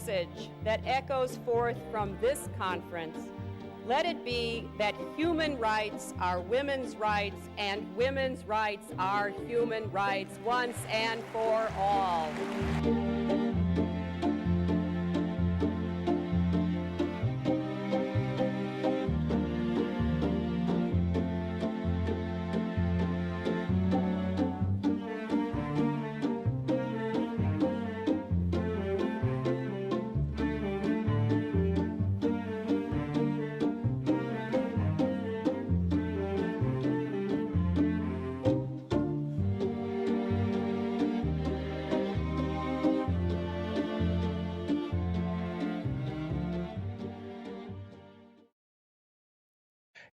message that echoes forth from this conference, let it be that human rights are women's rights and women's rights are human rights once and for all.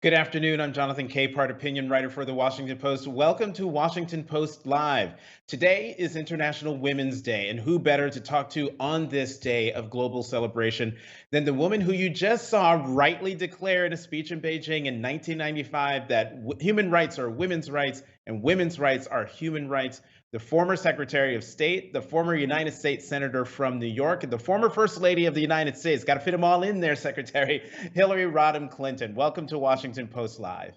Good afternoon. I'm Jonathan Capehart, opinion writer for the Washington Post. Welcome to Washington Post Live. Today is International Women's Day, and who better to talk to on this day of global celebration than the woman who you just saw rightly declare in a speech in Beijing in 1995 that human rights are women's rights and women's rights are human rights. The former Secretary of State, the former United States Senator from New York, and the former First Lady of the United States. Got to fit them all in there, Secretary. Hillary Rodham Clinton. Welcome to Washington Post Live.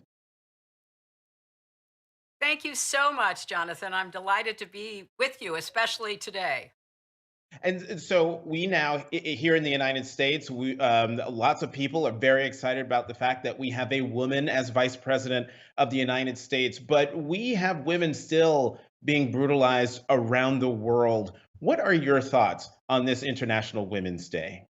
Thank you so much, Jonathan. I'm delighted to be with you, especially today. And so we now here in the United States, lots of people are very excited about the fact that we have a woman as vice president of the United States, but we have women still being brutalized around the world. What are your thoughts on this International Women's Day?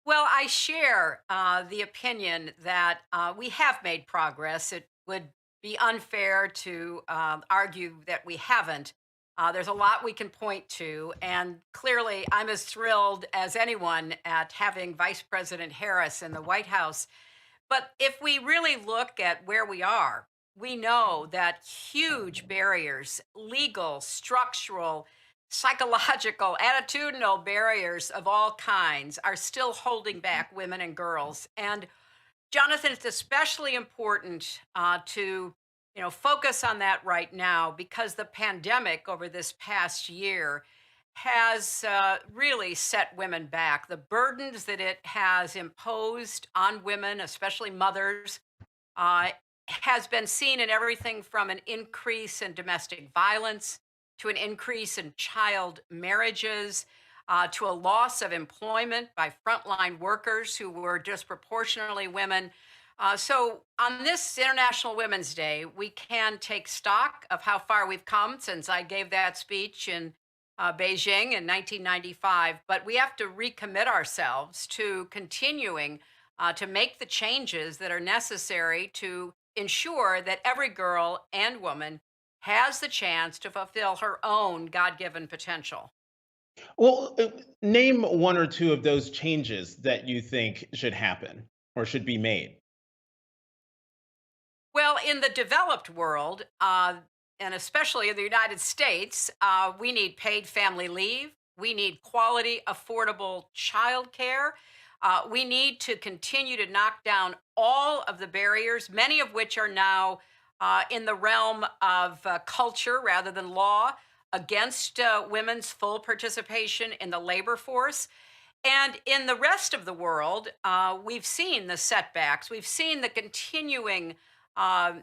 Well, I share the opinion that we have made progress. It would be unfair to argue that we haven't. There's a lot we can point to, and clearly, I'm as thrilled as anyone at having Vice President Harris in the White House. But if we really look at where we are, we know that huge barriers, legal, structural, psychological, attitudinal barriers of all kinds are still holding back women and girls. And Jonathan, it's especially important to focus on that right now because the pandemic over this past year has really set women back. The burdens that it has imposed on women, especially mothers, uh, has been seen in everything from an increase in domestic violence to an increase in child marriages. To a loss of employment by frontline workers who were disproportionately women. So, on this International Women's Day, we can take stock of how far we've come since I gave that speech in Beijing in 1995. But we have to recommit ourselves to continuing to make the changes that are necessary to ensure that every girl and woman has the chance to fulfill her own God given potential. Well, name one or two of those changes that you think should happen or should be made. Well, in the developed world, and especially in the United States, we need paid family leave. We need quality, affordable childcare. We need to continue to knock down all of the barriers, many of which are now in the realm of culture rather than law, against women's full participation in the labor force. And in the rest of the world, we've seen the setbacks. We've seen the continuing uh,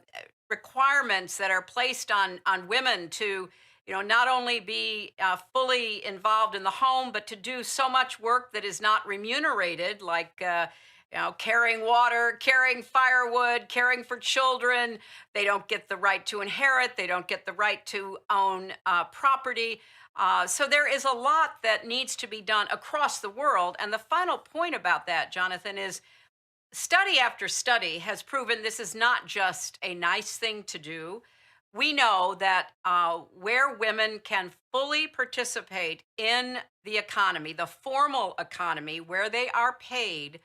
requirements that are placed on women to, not only be fully involved in the home, but to do so much work that is not remunerated, like carrying water, carrying firewood, caring for children. They don't get the right to inherit. They don't get the right to own property. So there is a lot that needs to be done across the world. And the final point about that, Jonathan, is study after study has proven this is not just a nice thing to do. We know that where women can fully participate in the economy, the formal economy, where they are paid,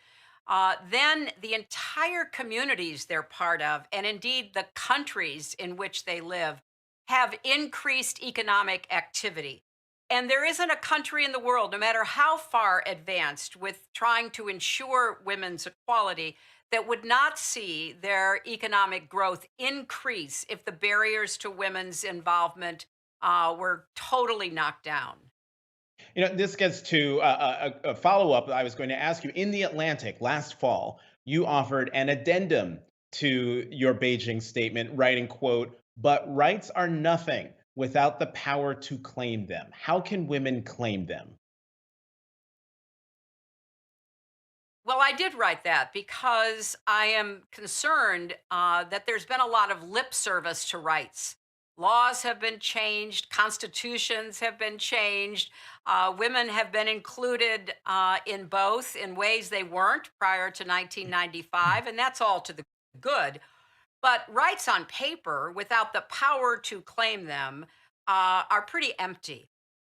then the entire communities they're part of, and indeed the countries in which they live, have increased economic activity. And there isn't a country in the world, no matter how far advanced with trying to ensure women's equality, that would not see their economic growth increase if the barriers to women's involvement were totally knocked down. This gets to a follow up I was going to ask you. In The Atlantic last fall, you offered an addendum to your Beijing statement, writing, quote, but rights are nothing without the power to claim them. How can women claim them? Well, I did write that because I am concerned that there's been a lot of lip service to rights. Laws have been changed, constitutions have been changed, women have been included in both in ways they weren't prior to 1995, and that's all to the good. But rights on paper, without the power to claim them, are pretty empty.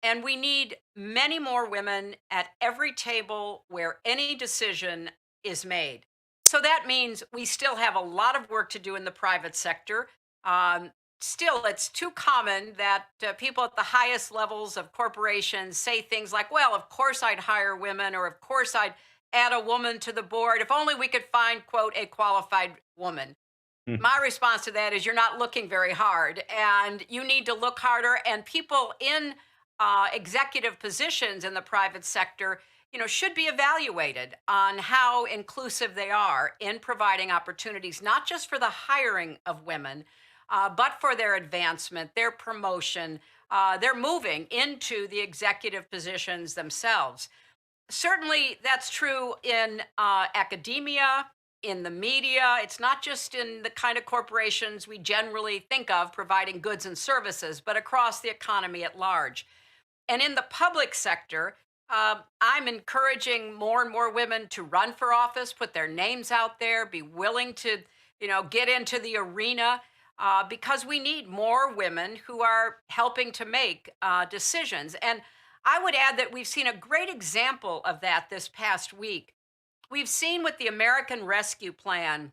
And we need many more women at every table where any decision is made. So that means we still have a lot of work to do in the private sector. Still, it's too common that people at the highest levels of corporations say things like, well, of course I'd hire women, or of course I'd add a woman to the board if only we could find, quote, a qualified woman. Mhm. My response to that is you're not looking very hard, and you need to look harder. And people in executive positions in the private sector, should be evaluated on how inclusive they are in providing opportunities, not just for the hiring of women, but for their advancement, their promotion, their moving into the executive positions themselves. Certainly, that's true in academia, in the media. It's not just in the kind of corporations we generally think of providing goods and services, but across the economy at large. And in the public sector, I'm encouraging more and more women to run for office, put their names out there, be willing to, get into the arena, because we need more women who are helping to make decisions. And I would add that we've seen a great example of that this past week. We've seen with the American Rescue Plan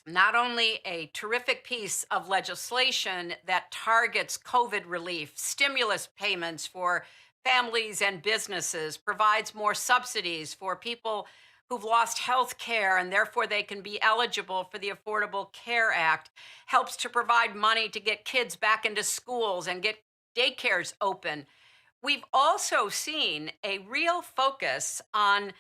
not only a terrific piece of legislation that targets COVID relief, stimulus payments for families and businesses, provides more subsidies for people who've lost health care and therefore they can be eligible for the Affordable Care Act, helps to provide money to get kids back into schools and get daycares open. We've also seen a real focus on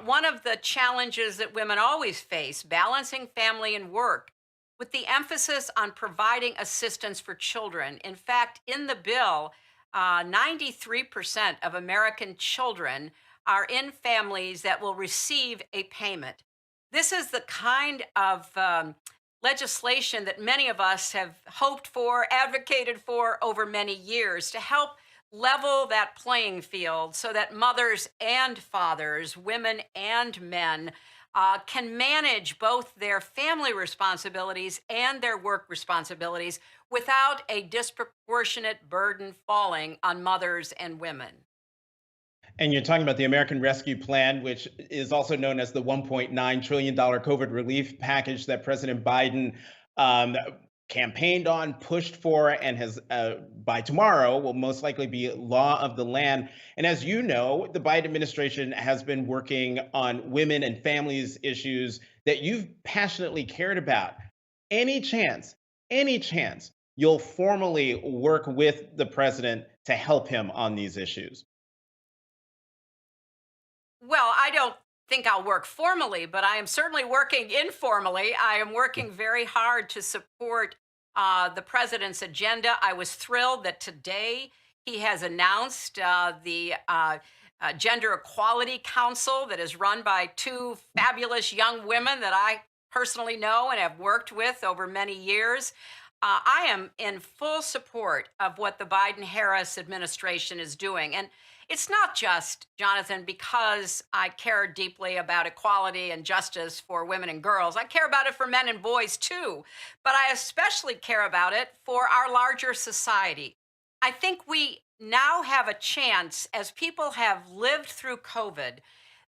one of the challenges that women always face, balancing family and work, with the emphasis on providing assistance for children. In fact, in the bill, 93% of American children are in families that will receive a payment. This is the kind of legislation that many of us have hoped for, advocated for over many years to help level that playing field so that mothers and fathers, women and men, can manage both their family responsibilities and their work responsibilities without a disproportionate burden falling on mothers and women. And you're talking about the American Rescue Plan, which is also known as the $1.9 trillion COVID relief package that President Biden um, campaigned on, pushed for, and has, by tomorrow, will most likely be law of the land. And as you know, the Biden administration has been working on women and families issues that you've passionately cared about. Any chance, any chance you'll formally work with the president to help him on these issues? Well, I don't think I'll work formally, but I am certainly working informally. I am working very hard to support the president's agenda. I was thrilled that today he has announced the Gender Equality Council that is run by two fabulous young women that I personally know and have worked with over many years. I am in full support of what the Biden Harris administration is doing. And it's not just, Jonathan, because I care deeply about equality and justice for women and girls. I care about it for men and boys too. But I especially care about it for our larger society. I think we now have a chance, as people have lived through COVID,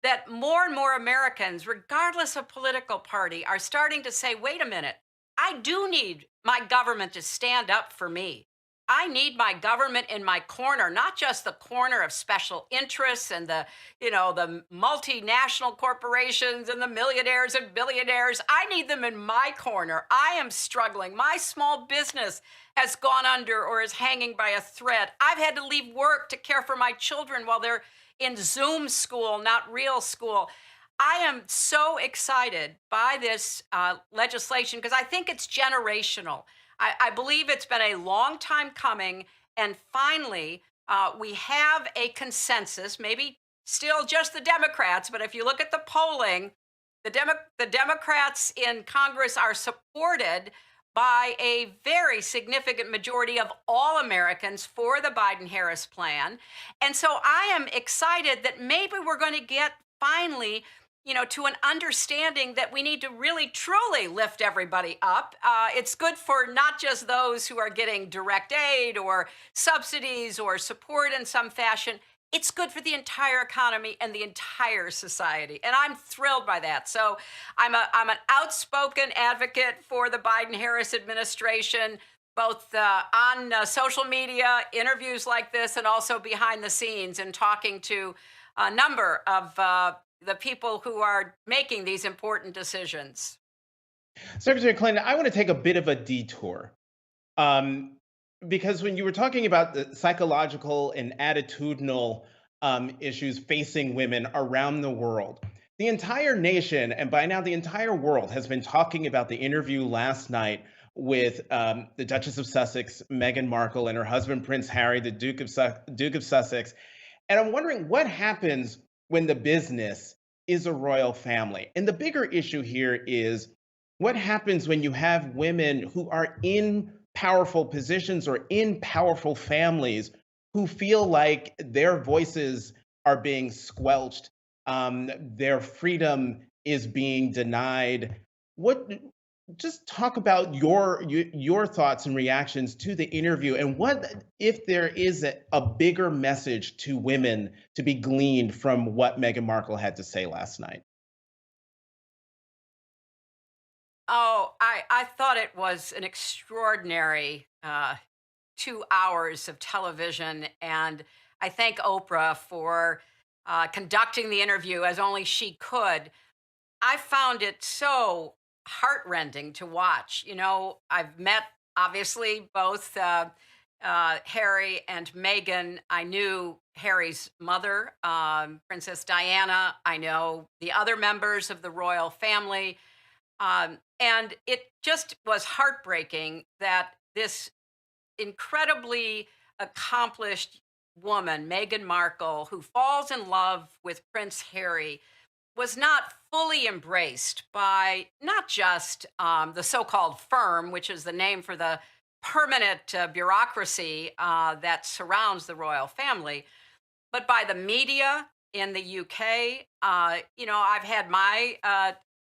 that more and more Americans, regardless of political party, are starting to say, wait a minute, I do need my government to stand up for me. I need my government in my corner, not just the corner of special interests and the multinational corporations and the millionaires and billionaires. I need them in my corner. I am struggling. My small business has gone under or is hanging by a thread. I've had to leave work to care for my children while they're in Zoom school, not real school. I am so excited by this legislation because I think it's generational. I believe it's been a long time coming, and finally, we have a consensus. Maybe still just the Democrats, but if you look at the polling, the Democrats in Congress are supported by a very significant majority of all Americans for the Biden Harris plan. And so I am excited that maybe we're going to get finally, to an understanding that we need to really truly lift everybody up. It's good for not just those who are getting direct aid or subsidies or support in some fashion. It's good for the entire economy and the entire society. And I'm thrilled by that. So I'm an outspoken advocate for the Biden Harris administration, both on social media, interviews like this, and also behind the scenes and talking to a number of the people who are making these important decisions. Secretary Clinton, I want to take a bit of a detour. Um, because when you were talking about the psychological and attitudinal issues facing women around the world, the entire nation, and by now the entire world, has been talking about the interview last night with the Duchess of Sussex, Meghan Markle, and her husband, Prince Harry, the Duke of Sussex. And I'm wondering what happens when the business is a royal family. And the bigger issue here is what happens when you have women who are in powerful positions or in powerful families who feel like their voices are being squelched, their freedom is being denied. What Just talk about your thoughts and reactions to the interview, and what if there is a bigger message to women to be gleaned from what Meghan Markle had to say last night. Oh, I thought it was an extraordinary 2 hours of television. And I thank Oprah for conducting the interview as only she could. I found it so heartrending to watch. I've met obviously both Harry and Meghan. I knew Harry's mother, Princess Diana. I know the other members of the royal family. And it just was heartbreaking that this incredibly accomplished woman, Meghan Markle, who falls in love with Prince Harry, was not fully embraced by not just the so called firm, which is the name for the permanent bureaucracy that surrounds the royal family, but by the media in the UK. I've had my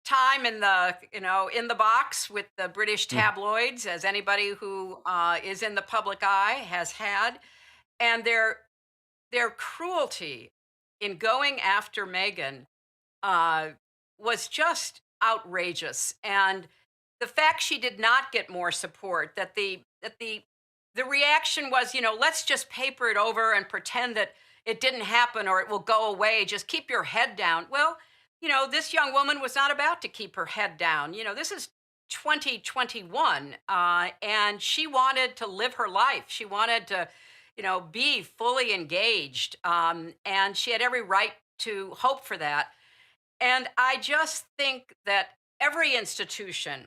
time in the box with the British Mm. tabloids, as anybody who is in the public eye has had, and their cruelty in going after Meghan uh, was just outrageous. And the fact she did not get more support, that the reaction was, let's just paper it over and pretend that it didn't happen or it will go away. Just keep your head down. Well, this young woman was not about to keep her head down. This is 2021, and she wanted to live her life. She wanted to, be fully engaged, and she had every right to hope for that. And I just think that every institution,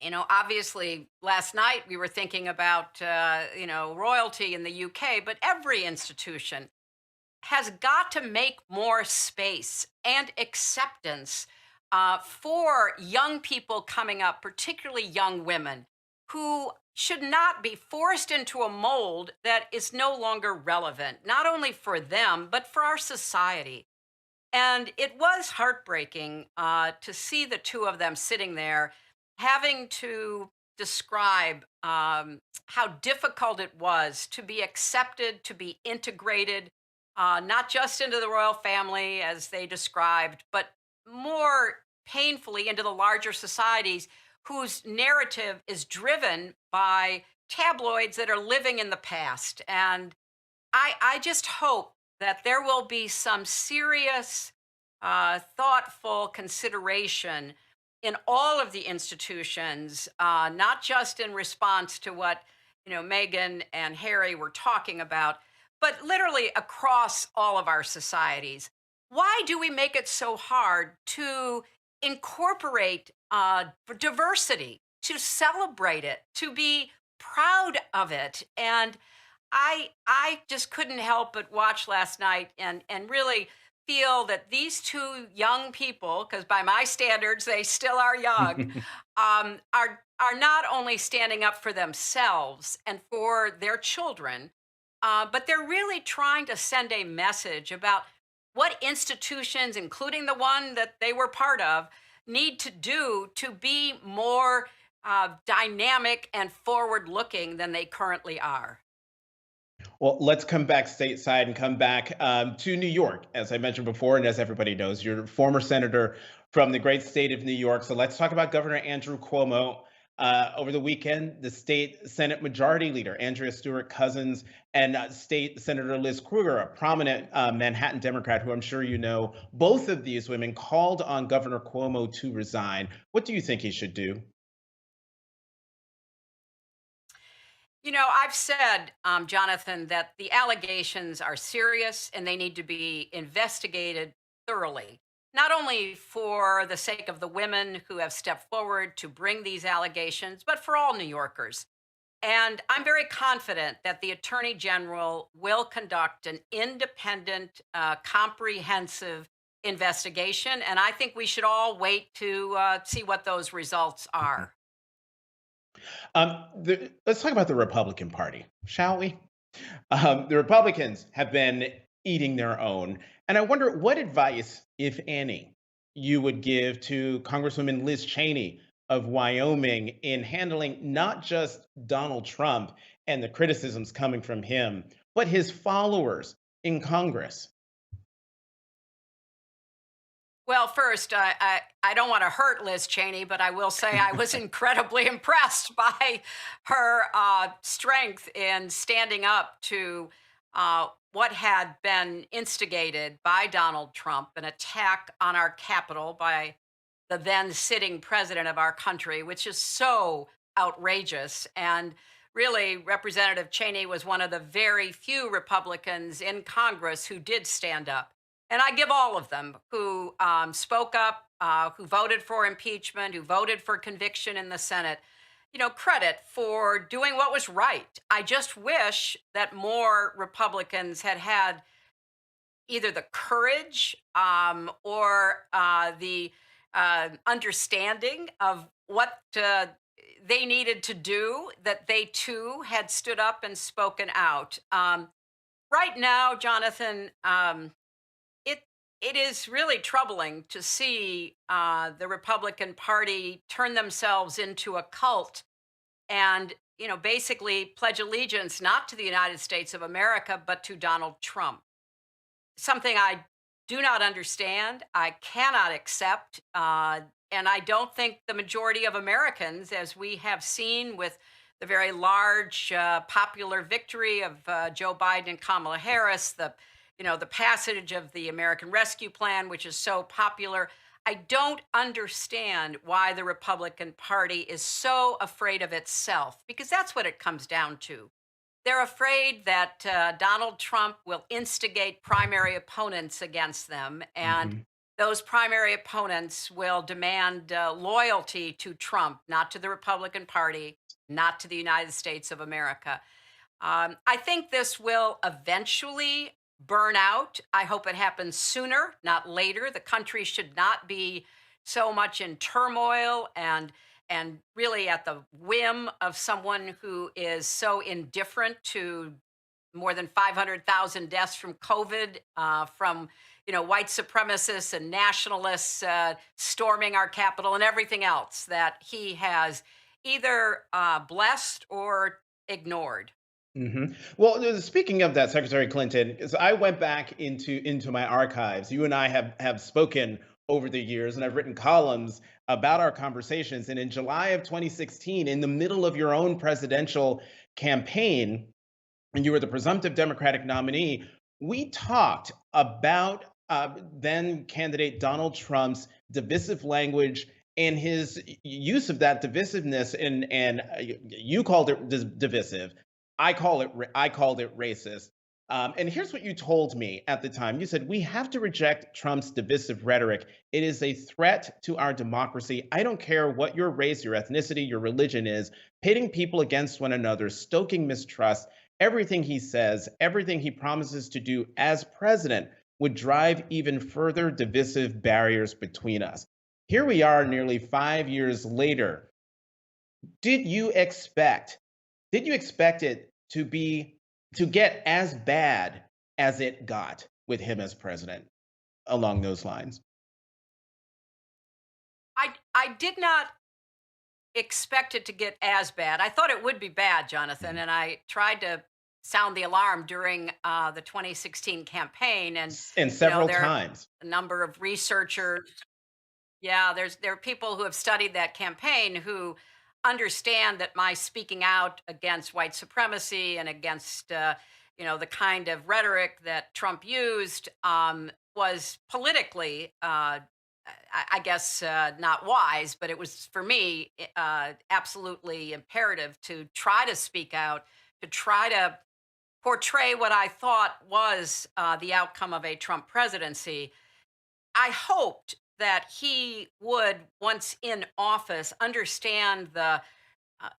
obviously last night we were thinking about, royalty in the UK, but every institution has got to make more space and acceptance for young people coming up, particularly young women, who should not be forced into a mold that is no longer relevant, not only for them, but for our society. And it was heartbreaking to see the two of them sitting there having to describe how difficult it was to be accepted, to be integrated, not just into the royal family as they described, but more painfully into the larger societies whose narrative is driven by tabloids that are living in the past. And I just hope that there will be some serious, thoughtful consideration in all of the institutions, not just in response to what Meghan and Harry were talking about, but literally across all of our societies. Why do we make it so hard to incorporate diversity, to celebrate it, to be proud of it? And I just couldn't help but watch last night and really feel that these two young people, because by my standards they still are young, are not only standing up for themselves and for their children, but they're really trying to send a message about what institutions, including the one that they were part of, need to do to be more dynamic and forward looking than they currently are. Well, let's come back stateside and come back to New York. As I mentioned before, and as everybody knows, you're a former senator from the great state of New York. So let's talk about Governor Andrew Cuomo. Over the weekend, the state Senate Majority Leader, Andrea Stewart Cousins, and State Senator Liz Krueger, a prominent Manhattan Democrat who I'm sure you know, both of these women called on Governor Cuomo to resign. What do you think he should do? I've said, Jonathan, that the allegations are serious and they need to be investigated thoroughly, not only for the sake of the women who have stepped forward to bring these allegations, but for all New Yorkers. And I'm very confident that the Attorney General will conduct an independent, comprehensive investigation. And I think we should all wait to see what those results are. Let's talk about the Republican Party, shall we? The Republicans have been eating their own. And I wonder what advice, if any, you would give to Congresswoman Liz Cheney of Wyoming in handling not just Donald Trump and the criticisms coming from him, but his followers in Congress. Well, first, I don't want to hurt Liz Cheney, but I will say I was incredibly impressed by her strength in standing up to what had been instigated by Donald Trump, an attack on our Capitol by the then sitting president of our country, which is so outrageous. And really, Representative Cheney was one of the very few Republicans in Congress who did stand up. And I give all of them who spoke up, who voted for impeachment, who voted for conviction in the Senate, credit for doing what was right. I just wish that more Republicans had had either the courage or the understanding of what they needed to do, that they too had stood up and spoken out. Right now, Jonathan, it it is really troubling to see the Republican Party turn themselves into a cult and basically pledge allegiance not to the United States of America but to Donald Trump. Something I do not understand, I cannot accept, and I don't think the majority of Americans, as we have seen with the very large popular victory of Joe Biden and Kamala Harris, the passage of the American Rescue Plan, which is so popular. I don't understand why the Republican Party is so afraid of itself, because that's what it comes down to. They're afraid that Donald Trump will instigate primary opponents against them, and Mhm. those primary opponents will demand loyalty to Trump, not to the Republican Party, not to the United States of America. I think this will eventually burn out. I hope it happens sooner, not later. The country should not be so much in turmoil and really at the whim of someone who is so indifferent to more than 500,000 deaths from COVID, from white supremacists and nationalists storming our Capitol and everything else that he has either blessed or ignored. Well, speaking of that, Secretary Clinton, as I went back into my archives, you and I have spoken over the years, and I've written columns about our conversations. And in July of 2016, in the middle of your own presidential campaign, and you were the presumptive Democratic nominee, we talked about then candidate Donald Trump's divisive language and his use of that divisiveness. And you called it divisive. I called it racist. And here's what you told me at the time. You said, we have to reject Trump's divisive rhetoric. It is a threat to our democracy. I don't care what your race, your ethnicity, your religion is, pitting people against one another, stoking mistrust. Everything he says, everything he promises to do as president would drive even further divisive barriers between us. Here we are nearly 5 years later. Did you expect it to get as bad as it got with him as president along those lines? I did not expect it to get as bad. I thought it would be bad, Jonathan, Mhm. and I tried to sound the alarm during the 2016 campaign. And And you know, several there are times. a number of researchers. Yeah, there are people who have studied that campaign who understand that my speaking out against white supremacy and against the kind of rhetoric that Trump used was politically, I guess, not wise, but it was for me absolutely imperative to try to speak out, to try to portray what I thought was the outcome of a Trump presidency. I hoped that he would, once in office, understand the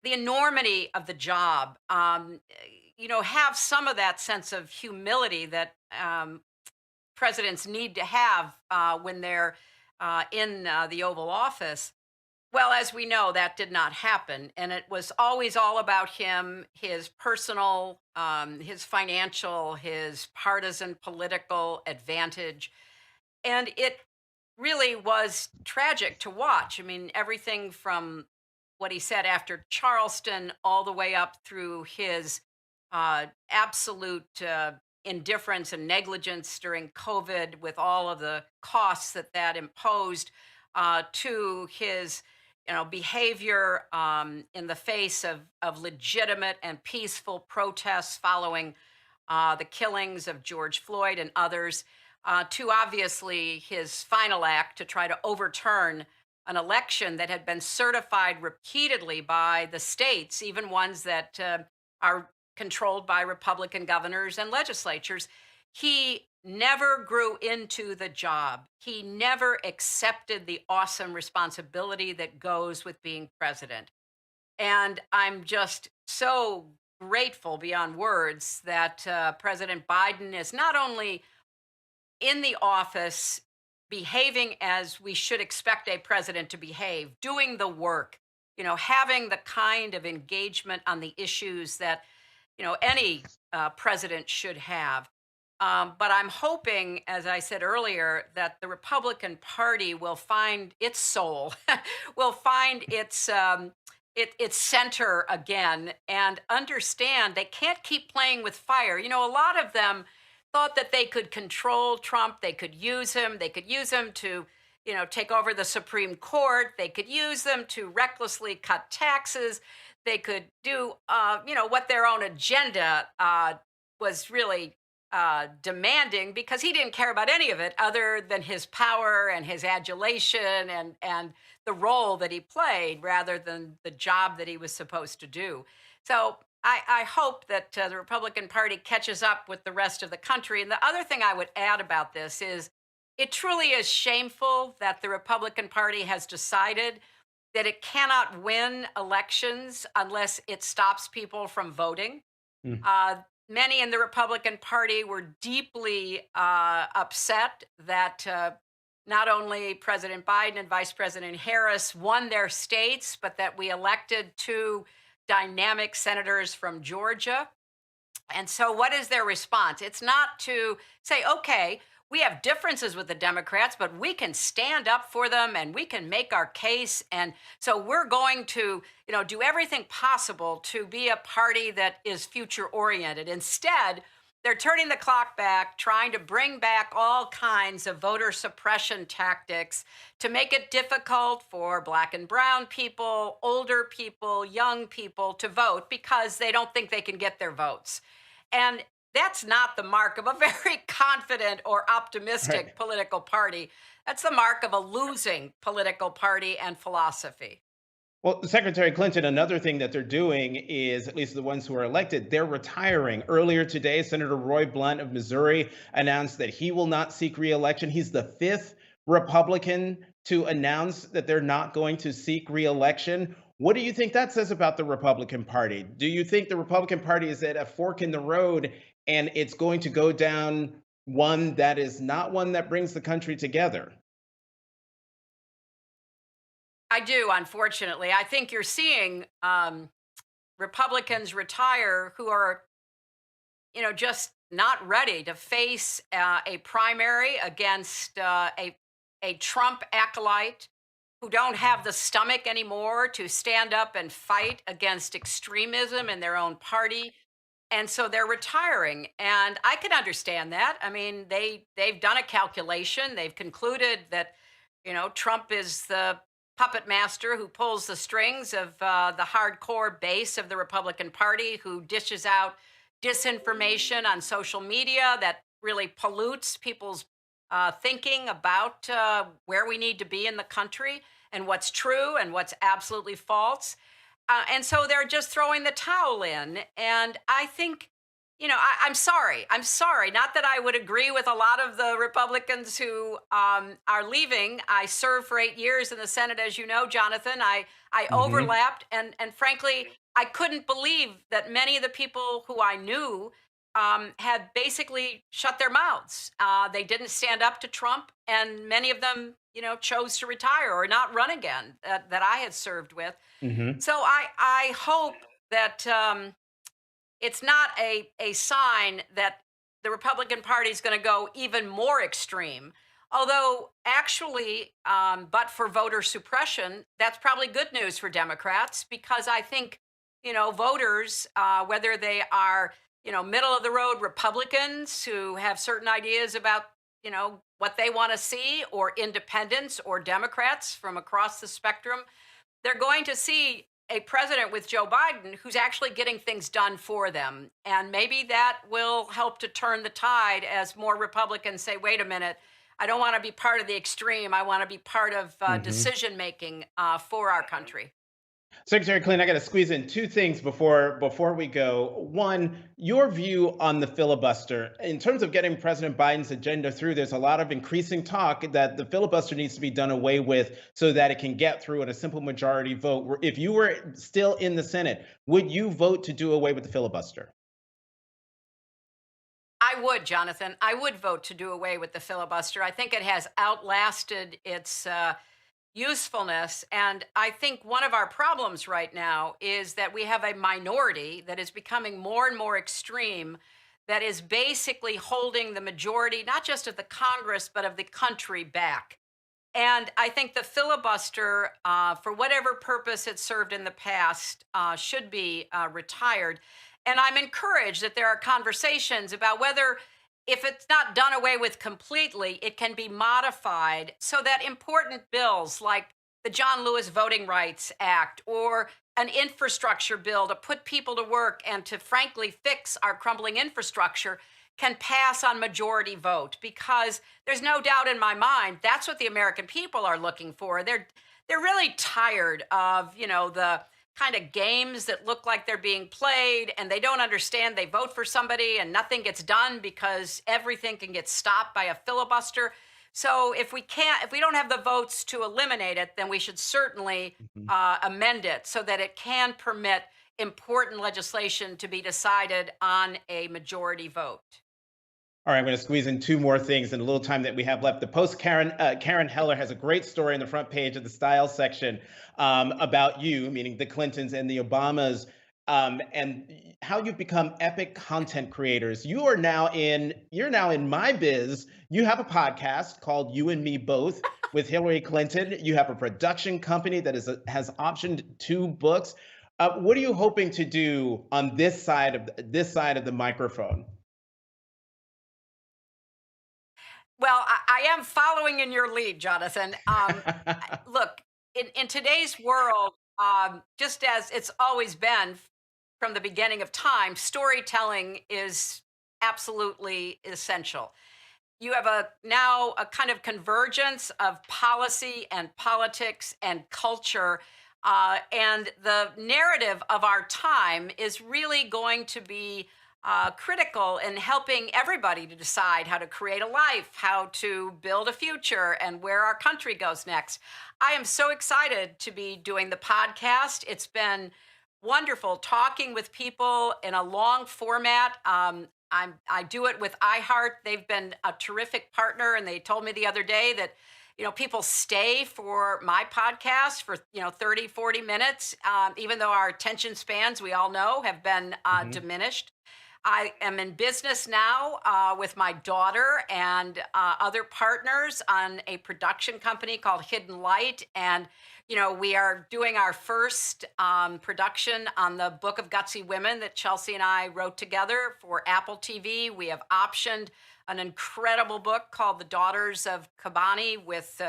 enormity of the job. Have some of that sense of humility that presidents need to have when they're in the Oval Office. Well, as we know, that did not happen. And it was always all about him, his personal, his financial, his partisan political advantage. And it really was tragic to watch. I mean, everything from what he said after Charleston all the way up through his absolute indifference and negligence during COVID with all of the costs that imposed to his behavior in the face of legitimate and peaceful protests following the killings of George Floyd and others, to obviously his final act to try to overturn an election that had been certified repeatedly by the states, even ones that are controlled by Republican governors and legislatures. He never grew into the job. He never accepted the awesome responsibility that goes with being president. And I'm just so grateful beyond words that President Biden is not only in the office behaving as we should expect a president to behave, doing the work, having the kind of engagement on the issues that, any president should have. But I'm hoping, as I said earlier, that the Republican Party will find its soul, will find its center again, and understand they can't keep playing with fire. A lot of them thought that they could control Trump, they could use him to, take over the Supreme Court, they could use them to recklessly cut taxes, they could do, what their own agenda was really demanding, because he didn't care about any of it other than his power and his adulation and the role that he played rather than the job that he was supposed to do. So I hope that the Republican Party catches up with the rest of the country. And the other thing I would add about this is it truly is shameful that the Republican Party has decided that it cannot win elections unless it stops people from voting. Mm. Uh, Many in the Republican Party were deeply upset that not only President Biden and Vice President Harris won their states, but that we elected two dynamic senators from Georgia. And so, what is their response? It's not to say, okay, we have differences with the Democrats, but we can stand up for them and we can make our case. And so, we're going to, do everything possible to be a party that is future oriented. Instead, They're turning the clock back, trying to bring back all kinds of voter suppression tactics to make it difficult for Black and brown people, older people, young people to vote because they don't think they can get their votes. And that's not the mark of a very confident or Right. optimistic political party. That's the mark of a losing political party and philosophy. Well, Secretary Clinton, another thing that they're doing is, at least the ones who are elected, they're retiring. Earlier today, Senator Roy Blunt of Missouri announced that he will not seek reelection. He's the fifth Republican to announce that they're not going to seek reelection. What do you think that says about the Republican Party? Do you think the Republican Party is at a fork in the road and it's going to go down one that is not one that brings the country together? I do, unfortunately. I think you're seeing Republicans retire who are, just not ready to face a primary against a Trump acolyte, who don't have the stomach anymore to stand up and fight against extremism in their own party, and so they're retiring, and I can understand that. I mean, they've done a calculation. They've concluded that, Trump is the puppet master who pulls the strings of the hardcore base of the Republican Party, who dishes out disinformation on social media that really pollutes people's thinking about where we need to be in the country and what's true and what's absolutely false. And so they're just throwing the towel in. And I think, I'm sorry. I'm sorry. Not that I would agree with a lot of the Republicans who are leaving. I served for 8 years in the Senate, as you know, Jonathan. I Hmm. overlapped, and frankly, I couldn't believe that many of the people who I knew had basically shut their mouths. They didn't stand up to Trump, and many of them, chose to retire or not run again that I had served with. Hmm. So I hope that it's not a sign that the Republican Party is going to go even more extreme. Although, actually, but for voter suppression, that's probably good news for Democrats because I think, voters, whether they are, middle of the road Republicans who have certain ideas about, what they want to see, or independents or Democrats from across the spectrum, they're going to see a president with Joe Biden who's actually getting things done for them. And maybe that will help to turn the tide as more Republicans say, wait a minute, I don't want to be part of the extreme. I want to be part of Hmm. decision making for our country. Secretary Clinton, I got to squeeze in two things before we go. One, your view on the filibuster in terms of getting President Biden's agenda through. There's a lot of increasing talk that the filibuster needs to be done away with so that it can get through at a simple majority vote. If you were still in the Senate, would you vote to do away with the filibuster? I would, Jonathan. I would vote to do away with the filibuster. I think it has outlasted its usefulness. And I think one of our problems right now is that we have a minority that is becoming more and more extreme, that is basically holding the majority, not just of the Congress, but of the country back. And I think the filibuster, for whatever purpose it served in the past, should be retired. And I'm encouraged that there are conversations about whether, if it's not done away with completely, it can be modified so that important bills like the John Lewis Voting Rights Act or an infrastructure bill to put people to work and to frankly fix our crumbling infrastructure can pass on majority vote, because there's no doubt in my mind that's what the American people are looking for. They're really tired of, the kind of games that look like they're being played, and they don't understand they vote for somebody and nothing gets done because everything can get stopped by a filibuster. So if we don't have the votes to eliminate it, then we should certainly Mhm. amend it so that it can permit important legislation to be decided on a majority vote. All right, I'm going to squeeze in two more things in the little time that we have left. The Post Karen Heller has a great story on the front page of the style section about you, meaning the Clintons and the Obamas, and how you've become epic content creators. You're now in my biz. You have a podcast called You and Me Both with Hillary Clinton. You have a production company that has optioned two books. What are you hoping to do on this side of the microphone? Well, I am following in your lead, Jonathan. Look, in today's world, just as it's always been from the beginning of time, storytelling is absolutely essential. You have a now a kind of convergence of policy and politics and culture. And the narrative of our time is really going to be critical in helping everybody to decide how to create a life, how to build a future, and where our country goes next. I am so excited to be doing the podcast. It's been wonderful talking with people in a long format. I do it with iHeart. They've been a terrific partner, and they told me the other day that people stay for my podcast for 30, 40 minutes, even though our attention spans, we all know, have been Mhm. diminished. I am in business now with my daughter and other partners on a production company called Hidden Light. And, we are doing our first production on the Book of Gutsy Women that Chelsea and I wrote together for Apple TV. We have optioned an incredible book called The Daughters of Kobani with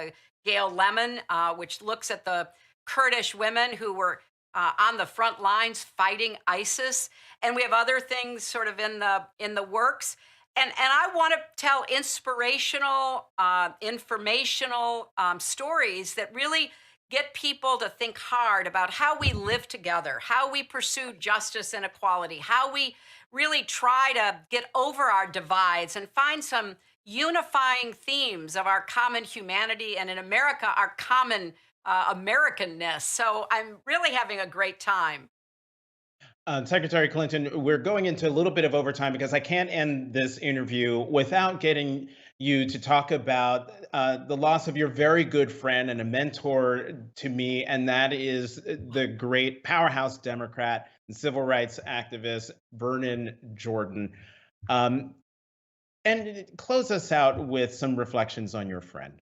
Gail Lemon, which looks at the Kurdish women who were on the front lines fighting ISIS, and we have other things sort of in the works. And I want to tell inspirational, informational stories that really get people to think hard about how we live together, how we pursue justice and equality, how we really try to get over our divides and find some unifying themes of our common humanity and in America, our common Americanness. So I'm really having a great time. Secretary Clinton, we're going into a little bit of overtime because I can't end this interview without getting you to talk about the loss of your very good friend and a mentor to me, and that is the great powerhouse Democrat and civil rights activist, Vernon Jordan. Um, and close us out with some reflections on your friend.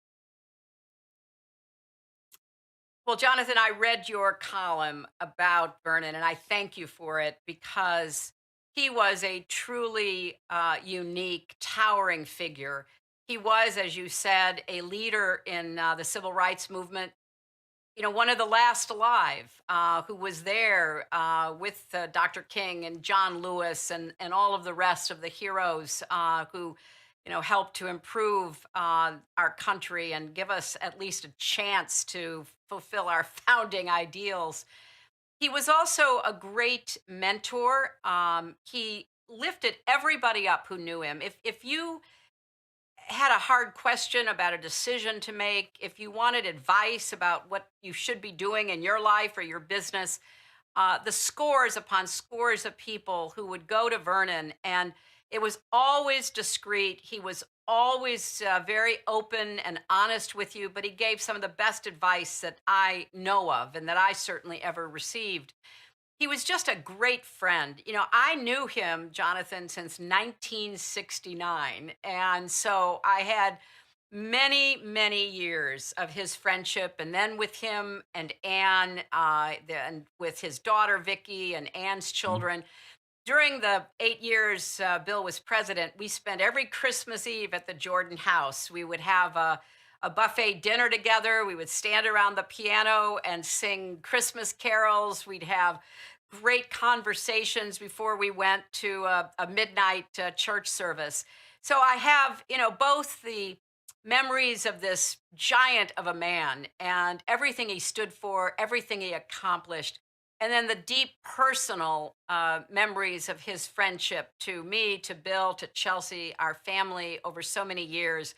Well, Jonathan, I read your column about Vernon, and I thank you for it because he was a truly unique, towering figure. He was, as you said, a leader in the civil rights movement. One of the last alive who was there with Dr. King and John Lewis and all of the rest of the heroes who, helped to improve our country and give us at least a chance to fulfill our founding ideals. He was also a great mentor. He lifted everybody up who knew him. If you had a hard question about a decision to make, if you wanted advice about what you should be doing in your life or your business, the scores upon scores of people who would go to Vernon, and it was always discreet. He was always very open and honest with you, but he gave some of the best advice that I know of and that I certainly ever received. He was just a great friend. I knew him, Jonathan, since 1969. And so I had many, many years of his friendship. And then with him and Anne, then with his daughter, Vicky, and Anne's children. During the 8 years Bill was president, we spent every Christmas Eve at the Jordan house. We would have a buffet dinner together. We would stand around the piano and sing Christmas carols. We'd have great conversations before we went to a midnight church service. So I have, both the memories of this giant of a man and everything he stood for, everything he accomplished, and then the deep personal memories of his friendship to me, to Bill, to Chelsea, our family over so many years.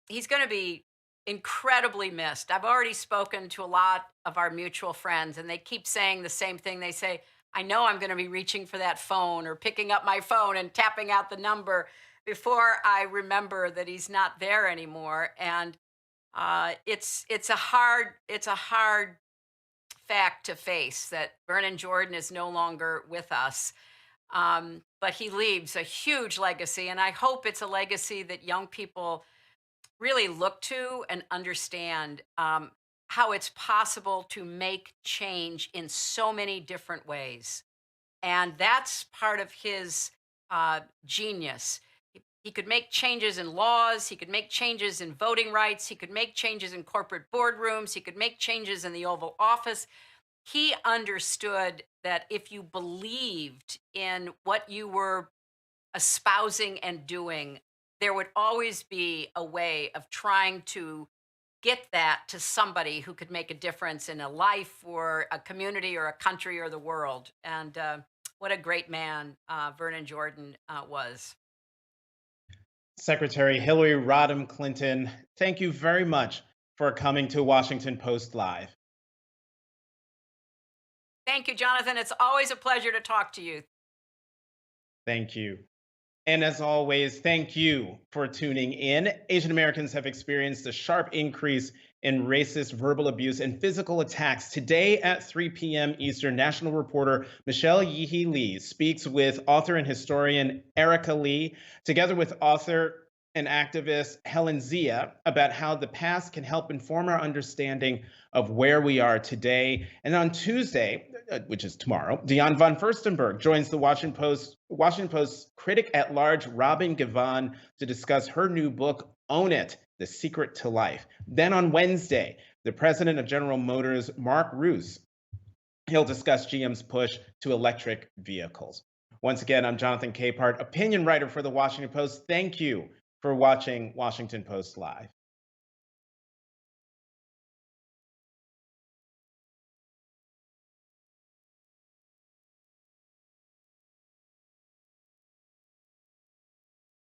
He's going to be incredibly missed. I've already spoken to a lot of our mutual friends, and they keep saying the same thing. They say, I know I'm going to be reaching for that phone or picking up my phone and tapping out the number before I remember that he's not there anymore. And it's a hard fact to face that Vernon Jordan is no longer with us. But he leaves a huge legacy, and I hope it's a legacy that young people really look to and understand how it's possible to make change in so many different ways. And that's part of his genius. He could make changes in laws. He could make changes in voting rights. He could make changes in corporate boardrooms. He could make changes in the Oval Office. He understood that if you believed in what you were espousing and doing, there would always be a way of trying to get that to somebody who could make a difference in a life or a community or a country or the world. And what a great man Vernon Jordan was. Secretary Hillary Rodham Clinton, thank you very much for coming to Washington Post Live. Thank you, Jonathan. It's always a pleasure to talk to you. Thank you. And as always, thank you for tuning in. Asian Americans have experienced a sharp increase in racist verbal abuse and physical attacks. Today at 3 p.m. Eastern, national reporter Michelle Yeehee Lee speaks with author and historian Erica Lee, together with author and activist Helen Zia, about how the past can help inform our understanding of where we are today. And on Tuesday, which is tomorrow, Dion von Furstenberg joins the Washington Post critic at large Robin Givhan to discuss her new book, Own It: The Secret to Life. Then on Wednesday, the president of General Motors, Mark Roos, he'll discuss GM's push to electric vehicles. Once again, I'm Jonathan Capehart, opinion writer for the Washington Post. Thank you for watching Washington Post Live.